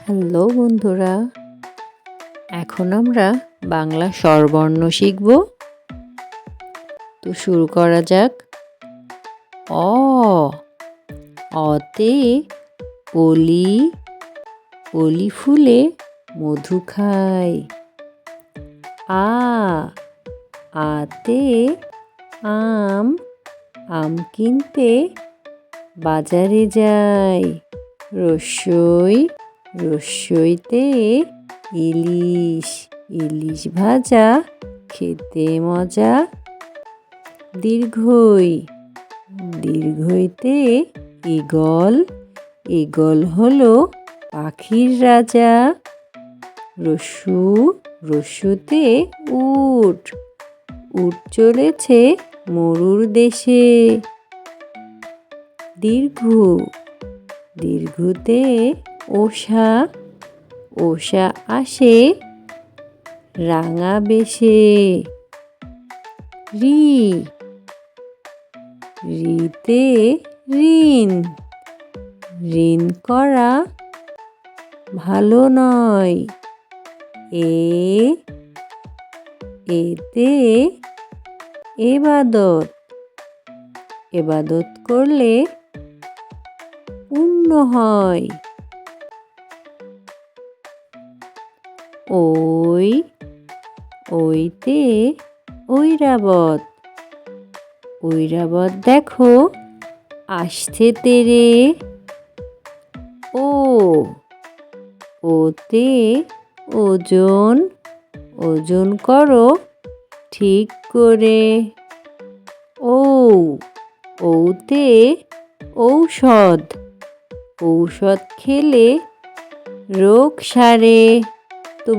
Hello বন্ধুরা, এখন আমরা বাংলা স্বরবর্ণ শিখব। তো শুরু করা যাক। অ, অতে অলি, অলি ফুলে মধু খায়। আ, আতে আম, আম কিনতে বাজারে যায়। রসই, রসইতে ইলিশ, ইলিশ ভাজা খেতে মজা। দীর্ঘই, দীর্ঘইতে ঈগল, ঈগল হলো পাখির রাজা। রস্যু, রস্যুতে উট, উট চলেছে মরুর দেশে। দীর্ঘ, দীর্ঘতে ওষা, ওষা আসে রাঙা বেশে। রি, রিতে ঋণ, ঋণ করা ভালো নয়। এ, এতে এবাদত, এবাদত করলে পুণ্য হয়। ওই, ওইতে ঐরাবত, ঐরাবত দেখো আসছে তেরে। ও, ওতে ওজন, ওজন করো ঠিক করে। ও, ওতে ঔষধ, ঔষধ খেলে রোগ সারে। তো